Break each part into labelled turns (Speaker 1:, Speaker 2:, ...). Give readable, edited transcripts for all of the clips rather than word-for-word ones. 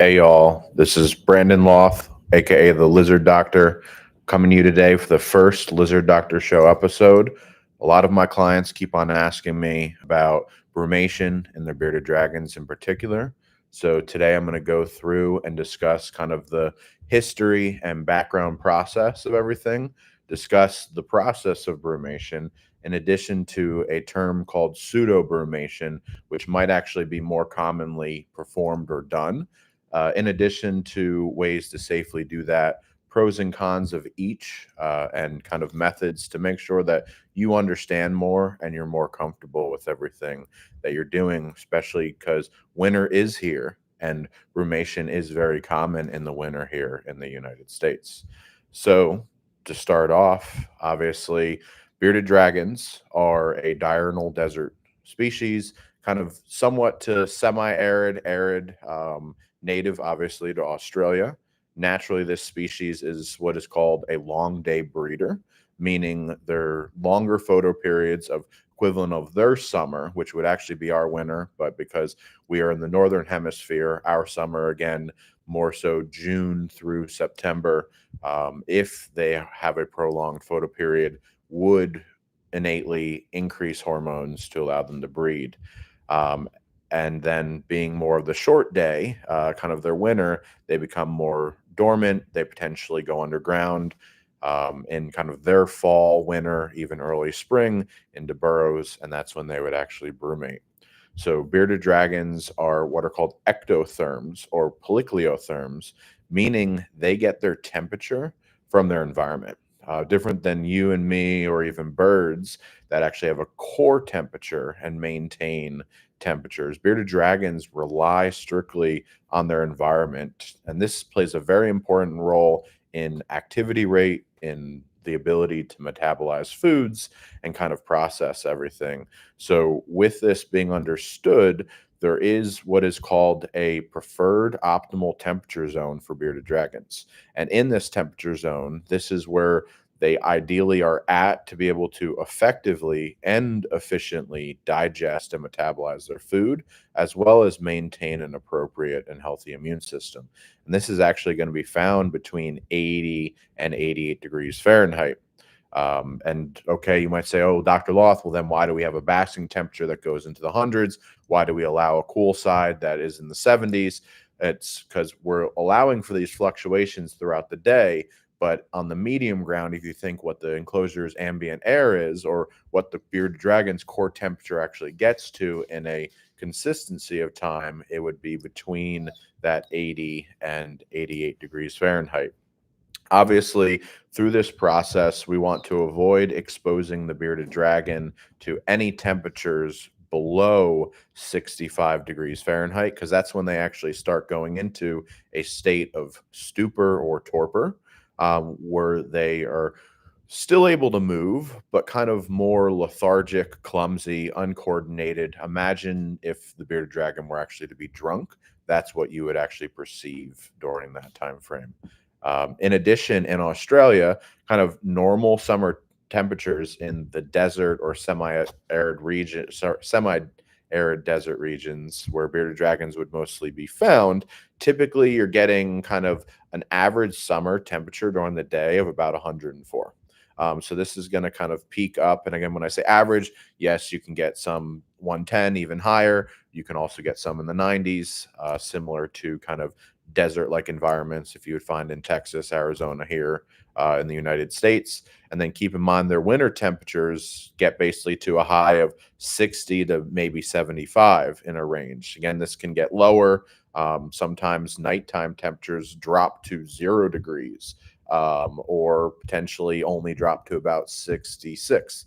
Speaker 1: Hey y'all, this is Brandon Loth, aka the Lizard Doctor, coming to you today for the first Lizard Doctor Show episode. A lot of my clients keep on asking me about brumation and their bearded dragons in particular. So today I'm going to go through and discuss kind of the history and background process of everything, discuss the process of brumation, in addition to a term called pseudo-brumation, which might actually be more commonly performed or done. In addition to ways to safely do that, pros and cons of each, and kind of methods to make sure that you understand more and you're more comfortable with everything that you're doing, especially because winter is here and brumation is very common in the winter here in the United States. So, to start off, obviously, bearded dragons are a diurnal desert species, kind of somewhat to semi-arid, arid, native obviously to Australia. Naturally, this species is what is called a long day breeder, meaning their longer photo periods of equivalent of their summer, which would actually be our winter, but because we are in the northern hemisphere, our summer again more so June through September. If they have a prolonged photo period, would innately increase hormones to allow them to breed. Um, and then being more of the short day, kind of their winter, they become more dormant. They potentially go underground in kind of their fall, winter, even early spring into burrows, and that's when they would actually brumate. So bearded dragons are what are called ectotherms or polycliotherms, meaning they get their temperature from their environment. Different than you and me or even birds that actually have a core temperature and maintain temperatures. Bearded dragons rely strictly on their environment, and this plays a very important role in activity rate, in the ability to metabolize foods and kind of process everything. So, with this being understood, there is what is called a preferred optimal temperature zone for bearded dragons. And in this temperature zone, this is where they ideally are at to be able to effectively and efficiently digest and metabolize their food, as well as maintain an appropriate and healthy immune system. And this is actually going to be found between 80 and 88 degrees Fahrenheit. And okay, you might say, oh, Dr. Loth, well, then why do we have a basking temperature that goes into the hundreds? Why do we allow a cool side that is in the 70s? It's because we're allowing for these fluctuations throughout the day. But on the medium ground, if you think what the enclosure's ambient air is, or what the bearded dragon's core temperature actually gets to in a consistency of time, it would be between that 80 and 88 degrees Fahrenheit. Obviously, through this process, we want to avoid exposing the bearded dragon to any temperatures below 65 degrees Fahrenheit, because that's when they actually start going into a state of stupor or torpor, where they are still able to move, but kind of more lethargic, clumsy, uncoordinated. Imagine if the bearded dragon were actually to be drunk. That's what you would actually perceive during that time frame. In addition, in Australia, kind of normal summer temperatures in the desert or semi-arid region, semi-arid desert regions where bearded dragons would mostly be found, typically you're getting kind of an average summer temperature during the day of about 104. So this is going to kind of peak up. And again, when I say average, yes, you can get some 110, even higher. You can also get some in the 90s, similar to kind of desert-like environments if you would find in Texas, Arizona here in the United States. And then keep in mind their winter temperatures get basically to a high of 60 to maybe 75 in a range. Again, this can get lower. Sometimes nighttime temperatures drop to 0 degrees, or potentially only drop to about 66.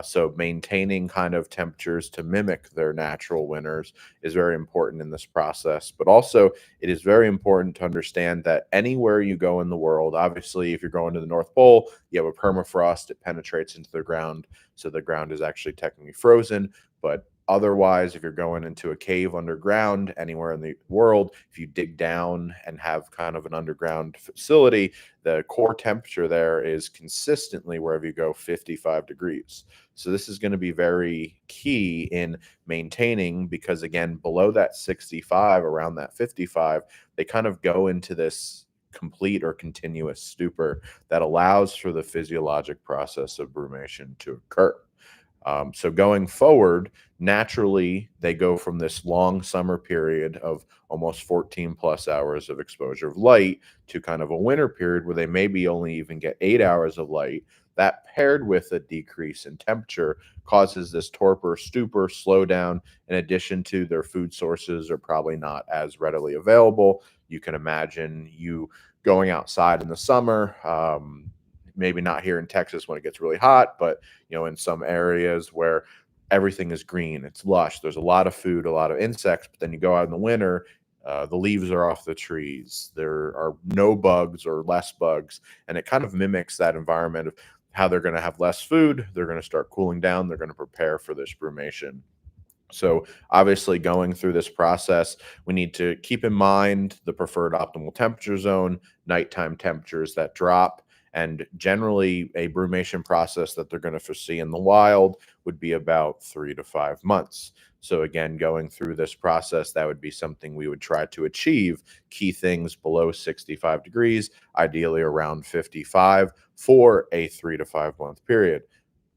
Speaker 1: So maintaining kind of temperatures to mimic their natural winters is very important in this process. But also, it is very important to understand that anywhere you go in the world, obviously, if you're going to the North Pole, you have a permafrost, it penetrates into the ground. So the ground is actually technically frozen. But otherwise, if you're going into a cave underground anywhere in the world, if you dig down and have kind of an underground facility, the core temperature there is consistently, wherever you go, 55 degrees. So this is going to be very key in maintaining, because again, below that 65, around that 55, they kind of go into this complete or continuous stupor that allows for the physiologic process of brumation to occur. So going forward, naturally, they go from this long summer period of almost 14 plus hours of exposure of light to kind of a winter period where they maybe only even get 8 hours of light. That paired with a decrease in temperature causes this torpor, stupor, slowdown. In addition to their food sources are probably not as readily available. You can imagine you going outside in the summer, maybe not here in Texas when it gets really hot, but in some areas where everything is green, it's lush, there's a lot of food, a lot of insects, but then you go out in the winter, the leaves are off the trees, there are no bugs or less bugs, and it kind of mimics that environment of how they're going to have less food, they're going to start cooling down, they're going to prepare for this brumation. So obviously going through this process, we need to keep in mind the preferred optimal temperature zone, nighttime temperatures that drop, and generally a brumation process that they're going to foresee in the wild would be about 3 to 5 months. So again, going through this process, that would be something we would try to achieve. Key things below 65 degrees, ideally around 55 for a 3 to 5 month period.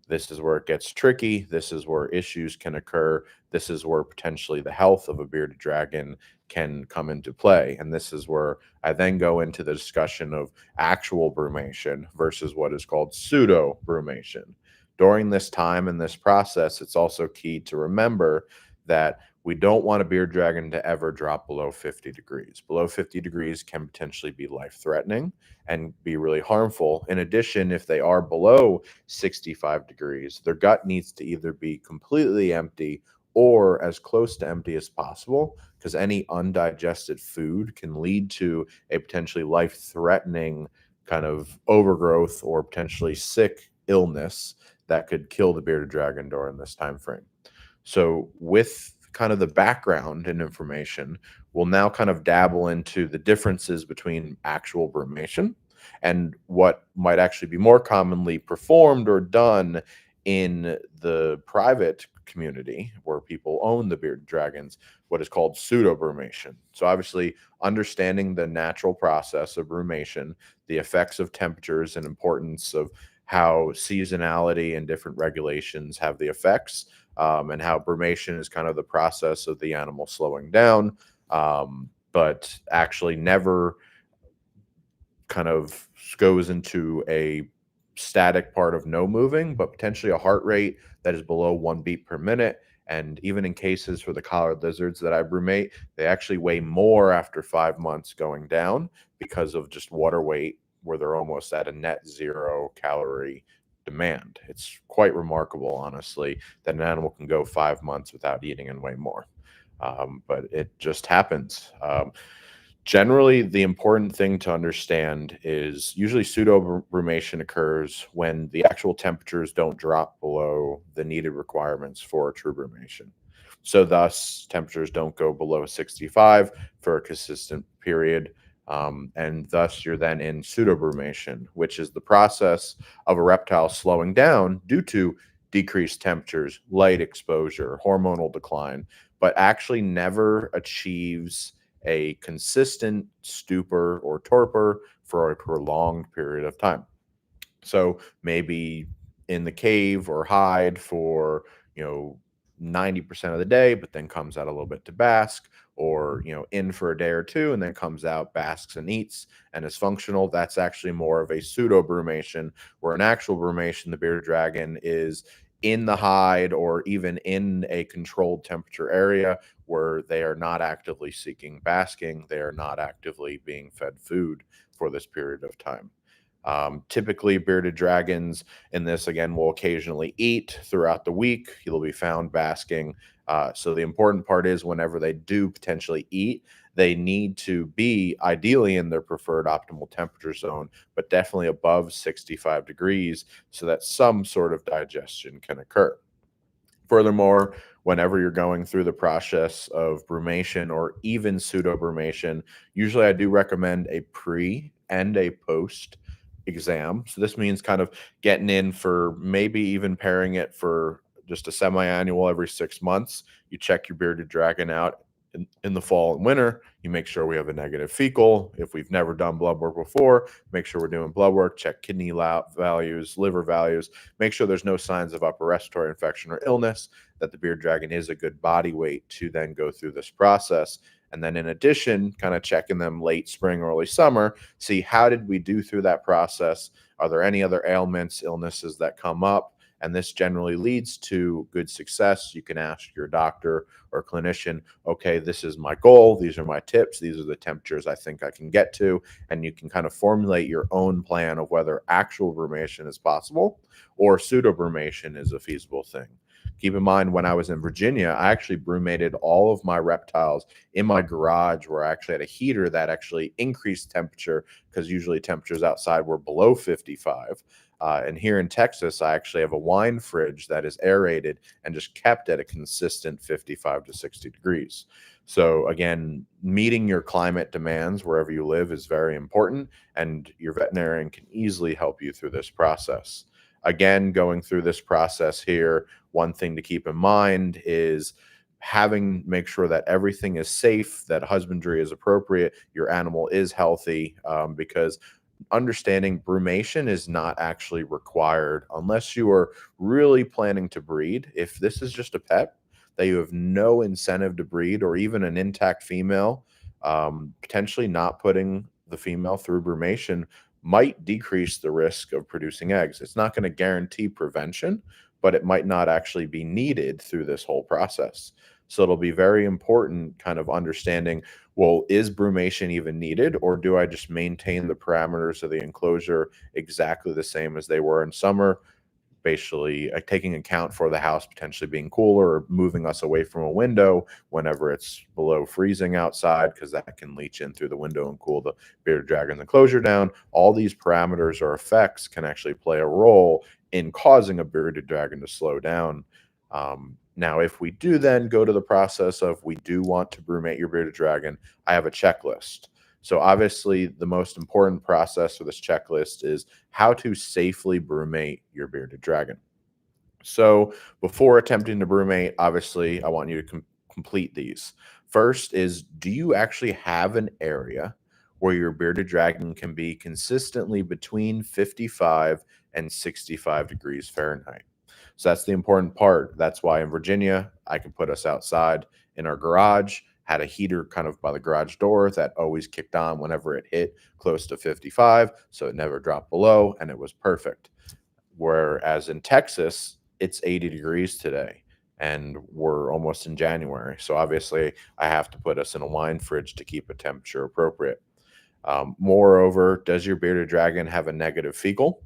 Speaker 1: This is where it gets tricky. This is where issues can occur. This is where potentially the health of a bearded dragon can come into play. And this is where I then go into the discussion of actual brumation versus what is called pseudo-brumation. During this time and this process, it's also key to remember that we don't want a bearded dragon to ever drop below 50 degrees. Below 50 degrees can potentially be life-threatening and be really harmful. In addition, if they are below 65 degrees, their gut needs to either be completely empty or as close to empty as possible, because any undigested food can lead to a potentially life-threatening kind of overgrowth or potentially sick illness that could kill the bearded dragon during this time frame. So with kind of the background and information, we'll now kind of dabble into the differences between actual brumation and what might actually be more commonly performed or done in the private community where people own the bearded dragons, what is called pseudo-brumation. So obviously understanding the natural process of brumation, the effects of temperatures and importance of how seasonality and different regulations have the effects, and how brumation is kind of the process of the animal slowing down, but actually never kind of goes into a static part of no moving, but potentially a heart rate that is below 1 beat per minute. And even in cases for the collared lizards that I brumate, they actually weigh more after 5 months going down because of just water weight, where they're almost at a net 0 calorie demand. It's quite remarkable, honestly, that an animal can go 5 months without eating and weigh more. But it just happens. Generally, the important thing to understand is usually pseudo-brumation occurs when the actual temperatures don't drop below the needed requirements for a true brumation. So thus, temperatures don't go below 65 for a consistent period. And thus, you're then in pseudo-brumation, which is the process of a reptile slowing down due to decreased temperatures, light exposure, hormonal decline, but actually never achieves a consistent stupor or torpor for a prolonged period of time. So maybe in the cave or hide for, 90% of the day, but then comes out a little bit to bask, or, in for a day or two and then comes out, basks and eats and is functional. That's actually more of a pseudo brumation, where an actual brumation, the bearded dragon is in the hide or even in a controlled temperature area where they are not actively seeking basking, they are not actively being fed food for this period of time. Typically, bearded dragons in this, again, will occasionally eat throughout the week. You'll be found basking. So the important part is whenever they do potentially eat, they need to be ideally in their preferred optimal temperature zone, but definitely above 65 degrees so that some sort of digestion can occur. Furthermore, whenever you're going through the process of brumation or even pseudo brumation, usually I do recommend a pre and a post exam. So this means kind of getting in for maybe even pairing it for just a semi-annual every 6 months. You check your bearded dragon out in the fall and winter. You make sure we have a negative fecal. If we've never done blood work before, make sure we're doing blood work, check kidney values, liver values, make sure there's no signs of upper respiratory infection or illness, that the bearded dragon is a good body weight to then go through this process. And then in addition, kind of checking them late spring, early summer, see how did we do through that process? Are there any other ailments, illnesses that come up? And this generally leads to good success. You can ask your doctor or clinician, okay, this is my goal. These are my tips. These are the temperatures I think I can get to. And you can kind of formulate your own plan of whether actual brumation is possible or pseudo-brumation is a feasible thing. Keep in mind, when I was in Virginia, I actually brumated all of my reptiles in my garage, where I actually had a heater that actually increased temperature, because usually temperatures outside were below 55. And here in Texas, I actually have a wine fridge that is aerated and just kept at a consistent 55 to 60 degrees. So again, meeting your climate demands wherever you live is very important, and your veterinarian can easily help you through this process. Again, going through this process here, one thing to keep in mind is make sure that everything is safe, that husbandry is appropriate, your animal is healthy, because understanding brumation is not actually required unless you are really planning to breed. If this is just a pet that you have no incentive to breed, or even an intact female, potentially not putting the female through brumation might decrease the risk of producing eggs. It's not going to guarantee prevention, but it might not actually be needed through this whole process. So it'll be very important kind of understanding, well, is brumation even needed, or do I just maintain the parameters of the enclosure exactly the same as they were in summer? Basically, taking account for the house potentially being cooler, or moving us away from a window whenever it's below freezing outside, because that can leach in through the window and cool the bearded dragon's enclosure down. All these parameters or effects can actually play a role in causing a bearded dragon to slow down. Now, if we do then go to the process of we do want to brumate your bearded dragon, I have a checklist. So obviously, the most important process for this checklist is how to safely brumate your bearded dragon. So before attempting to brumate, obviously, I want you to complete these. First is, do you actually have an area where your bearded dragon can be consistently between 55 and 65 degrees Fahrenheit? So that's the important part. That's why in Virginia, I could put us outside in our garage, had a heater kind of by the garage door that always kicked on whenever it hit close to 55. So it never dropped below, and it was perfect. Whereas in Texas, it's 80 degrees today, and we're almost in January. So obviously, I have to put us in a wine fridge to keep a temperature appropriate. Moreover, does your bearded dragon have a negative fecal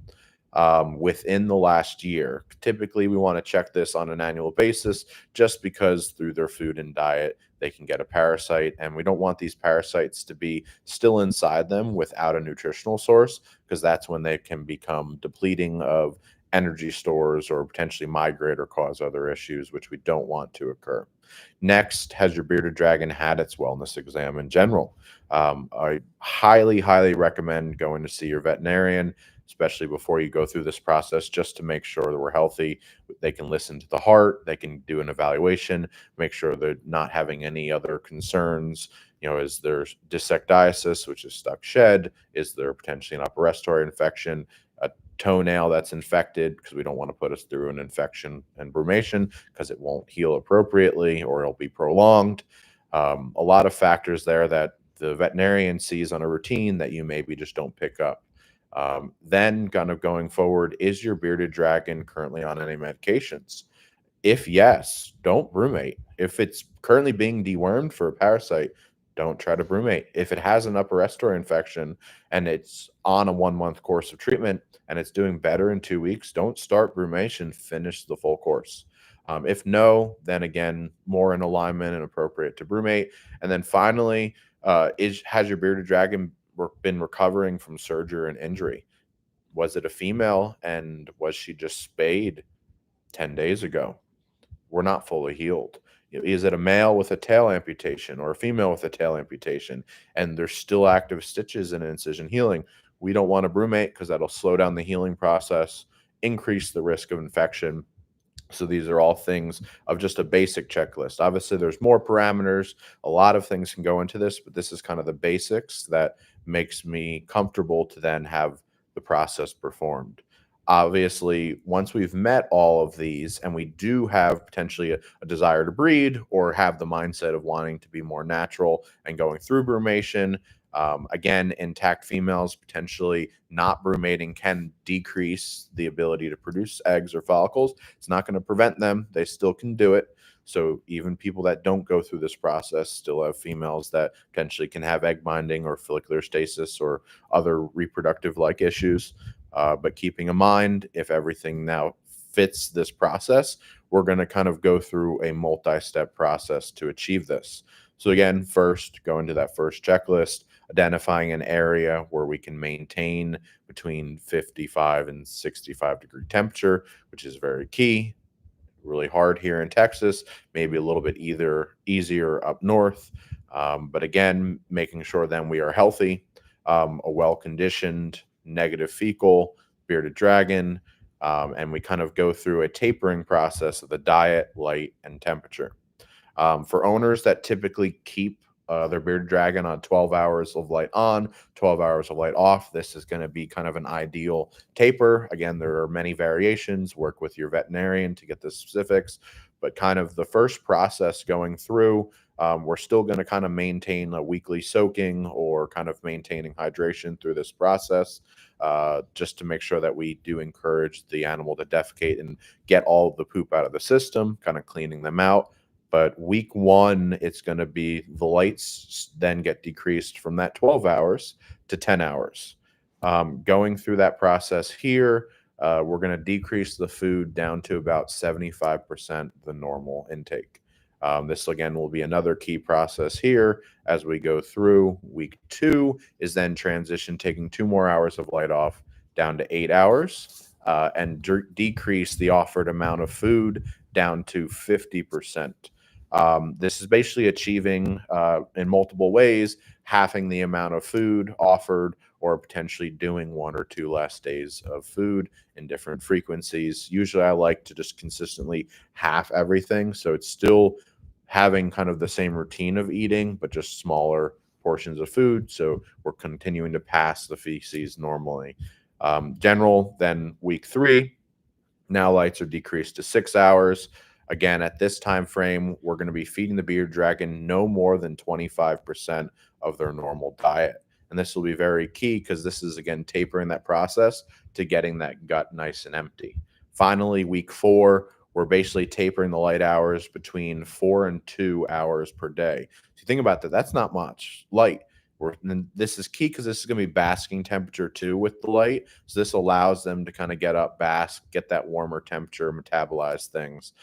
Speaker 1: within the last year? Typically, we want to check this on an annual basis, just because through their food and diet, they can get a parasite, and we don't want these parasites to be still inside them without a nutritional source, because that's when they can become depleting of energy stores, or potentially migrate or cause other issues, which we don't want to occur. Next, has your bearded dragon had its wellness exam in general? I highly recommend going to see your veterinarian, especially before you go through this process, just to make sure that we're healthy. They can listen to the heart, they can do an evaluation, make sure they're not having any other concerns. Is there dysectiasis, which is stuck shed? Is there potentially an upper respiratory infection? A toenail that's infected, because we don't want to put us through an infection and brumation, because it won't heal appropriately, or it'll be prolonged. A lot of factors there that the veterinarian sees on a routine that you maybe just don't pick up. Then kind of going forward, is your bearded dragon currently on any medications? If yes, don't brumate. If it's currently being dewormed for a parasite, don't try to brumate. If it has an upper respiratory infection and it's on a 1 month course of treatment and it's doing better in 2 weeks, don't start brumation, finish the full course. If no, then again, more in alignment and appropriate to brumate. And then finally, has your bearded dragon been recovering from surgery and injury? Was it a female, and was she just spayed 10 days ago? We're not fully healed. Is it a male with a tail amputation or a female with a tail amputation, and there's still active stitches and incision healing? We don't want to brumate because that'll slow down the healing process, increase the risk of infection. So these are all things of just a basic checklist. Obviously, there's more parameters. A lot of things can go into this, but this is kind of the basics that makes me comfortable to then have the process performed. Obviously, once we've met all of these and we do have potentially a desire to breed or have the mindset of wanting to be more natural and going through brumation, again, intact females potentially not brumating can decrease the ability to produce eggs or follicles. It's not going to prevent them. They still can do it. So even people that don't go through this process still have females that potentially can have egg binding or follicular stasis or other reproductive like issues. But keeping in mind, if everything now fits this process, we're going to kind of go through a multi-step process to achieve this. So again, first, go into that first checklist, identifying an area where we can maintain between 55 and 65 degree temperature, which is very key. Really hard here in Texas, maybe a little bit either easier up north. But again, making sure then we are healthy, a well-conditioned, negative fecal, bearded dragon, and we kind of go through a tapering process of the diet, light, and temperature. For owners that typically keep their bearded dragon on 12 hours of light on, 12 hours of light off, this is going to be kind of an ideal taper. Again, there are many variations. Work with your veterinarian to get the specifics, but kind of the first process going through, we're still going to kind of maintain a weekly soaking or kind of maintaining hydration through this process, just to make sure that we do encourage the animal to defecate and get all of the poop out of the system, kind of cleaning them out. But week one, it's going to be the lights then get decreased from that 12 hours to 10 hours. Going through that process here, we're going to decrease the food down to about 75% the normal intake. This again will be another key process here as we go through. Week two is then transition, taking 2 more hours of light off down to 8 hours, and decrease the offered amount of food down to 50%. This is basically achieving in multiple ways, halving the amount of food offered or potentially doing 1 or 2 less days of food in different frequencies. Usually I like to just consistently half everything. So it's still having kind of the same routine of eating, but just smaller portions of food. So we're continuing to pass the feces normally. General, then week 3, now lights are decreased to 6 hours. Again, at this time frame, we're going to be feeding the bearded dragon no more than 25% of their normal diet. And this will be very key because this is, again, tapering that process to getting that gut nice and empty. Finally, week 4, we're basically tapering the light hours between 4 and 2 hours per day. So you think about that, that's not much light. And this is key because this is going to be basking temperature too with the light. So this allows them to kind of get up, bask, get that warmer temperature, metabolize things.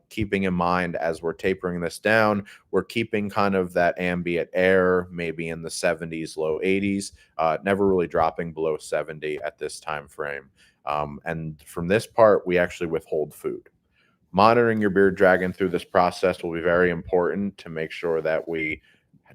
Speaker 1: Keeping in mind as we're tapering this down, we're keeping kind of that ambient air maybe in the 70s, low 80s, never really dropping below 70 at this time frame. And from this part, we actually withhold food. Monitoring your bearded dragon through this process will be very important to make sure that we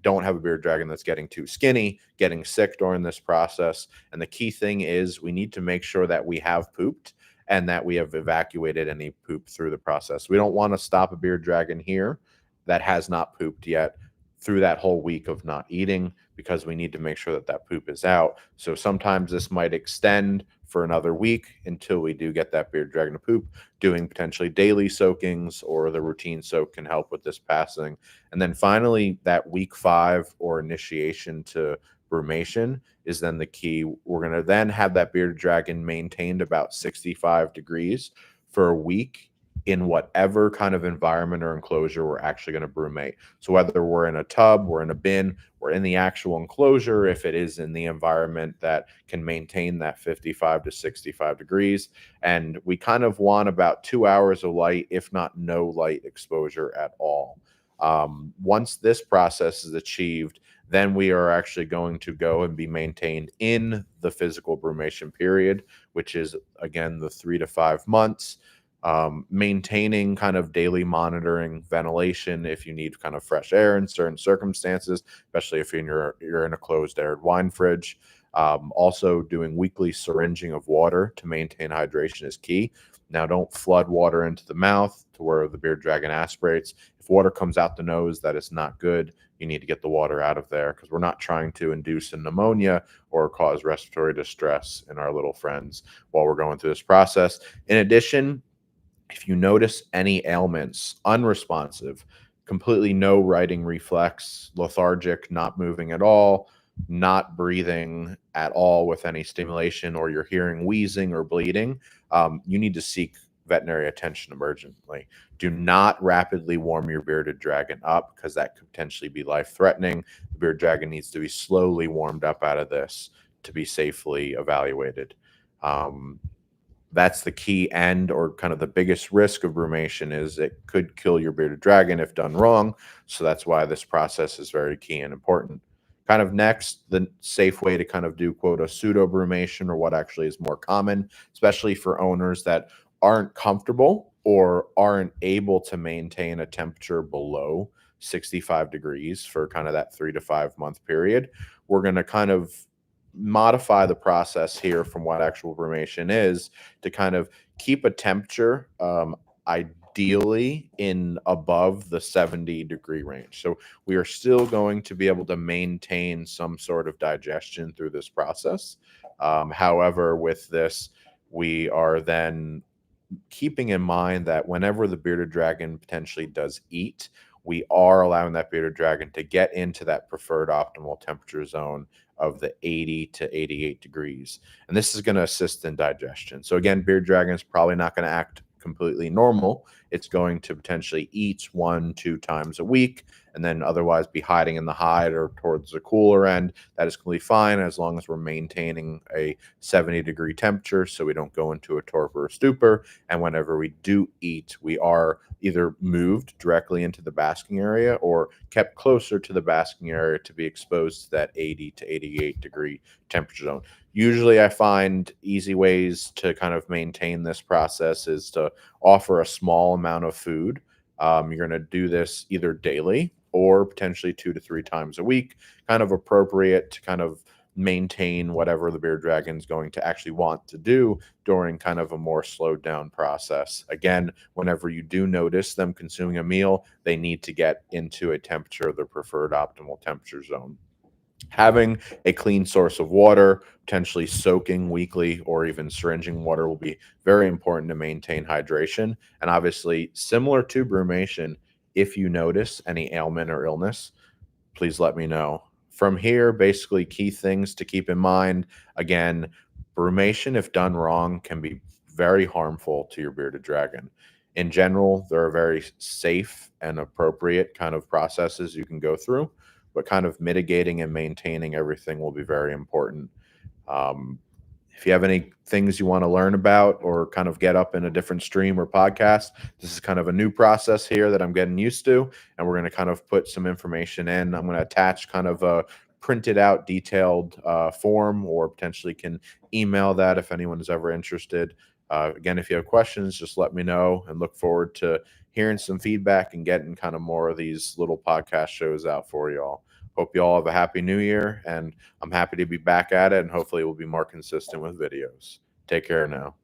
Speaker 1: don't have a bearded dragon that's getting too skinny, getting sick during this process. And the key thing is we need to make sure that we have pooped and that we have evacuated any poop through the process. We don't want to stop a bearded dragon here that has not pooped yet through that whole week of not eating, because we need to make sure that that poop is out. So sometimes this might extend for another week until we do get that bearded dragon to poop. Doing potentially daily soakings or the routine soak can help with this passing. And then finally, that week 5 or initiation to brumation is then the key. We're going to then have that bearded dragon maintained about 65 degrees for a week in whatever kind of environment or enclosure we're actually going to brumate. So whether we're in a tub, we're in a bin, we're in the actual enclosure, if it is in the environment that can maintain that 55 to 65 degrees. And we kind of want about 2 hours of light, if not no light exposure at all. Once this process is achieved, then we are actually going to go and be maintained in the physical brumation period, which is, again, the 3 to 5 months. Maintaining kind of daily monitoring ventilation if you need kind of fresh air in certain circumstances, especially if you're in a closed aired wine fridge. Also, doing weekly syringing of water to maintain hydration is key. Now, don't flood water into the mouth to where the bearded dragon aspirates. If water comes out the nose, that is not good. You need to get the water out of there because we're not trying to induce a pneumonia or cause respiratory distress in our little friends while we're going through this process. In addition, if you notice any ailments, unresponsive, completely no writing reflex, lethargic, not moving at all, not breathing at all with any stimulation, or you're hearing wheezing or bleeding, you need to seek veterinary attention emergently. Do not rapidly warm your bearded dragon up because that could potentially be life threatening. The bearded dragon needs to be slowly warmed up out of this to be safely evaluated. Um, that's the key end, or kind of the biggest risk of brumation, is it could kill your bearded dragon if done wrong. So that's why this process is very key and important. Kind of next, the safe way to kind of do, quote, a pseudo-brumation, or what actually is more common, especially for owners that aren't comfortable or aren't able to maintain a temperature below 65 degrees for kind of that 3 to 5 month period. We're going to kind of modify the process here from what actual brumation is to kind of keep a temperature, ideally in above the 70-degree range. So we are still going to be able to maintain some sort of digestion through this process. However, with this, we are then keeping in mind that whenever the bearded dragon potentially does eat, we are allowing that bearded dragon to get into that preferred optimal temperature zone of the 80 to 88 degrees. And this is going to assist in digestion. So again, bearded dragon is probably not going to act completely normal. It's going to potentially eat 1-2 times a week and then otherwise be hiding in the hide or towards the cooler end. That is completely fine as long as we're maintaining a 70-degree temperature so we don't go into a torpor or stupor. And whenever we do eat, we are either moved directly into the basking area or kept closer to the basking area to be exposed to that 80 to 88 degree temperature zone. Usually I find easy ways to kind of maintain this process is to offer a small amount of food. You're going to do this either daily or potentially 2 to 3 times a week, kind of appropriate to kind of maintain whatever the bearded dragon is going to actually want to do during kind of a more slowed down process. Again, whenever you do notice them consuming a meal, they need to get into a temperature of their preferred optimal temperature zone. Having a clean source of water, potentially soaking weekly or even syringing water, will be very important to maintain hydration. And obviously, similar to brumation, if you notice any ailment or illness, please let me know. From here, basically, key things to keep in mind. Again, brumation, if done wrong, can be very harmful to your bearded dragon. In general, there are very safe and appropriate kind of processes you can go through, but kind of mitigating and maintaining everything will be very important. Um, if you have any things you want to learn about or kind of get up in a different stream or podcast, this is kind of a new process here that I'm getting used to. And we're going to kind of put some information in. I'm going to attach kind of a printed out detailed form, or potentially can email that if anyone is ever interested. Again, if you have questions, just let me know, and look forward to hearing some feedback and getting kind of more of these little podcast shows out for you all. Hope you all have a happy new year, and I'm happy to be back at it, and hopefully we'll be more consistent with videos. Take care now.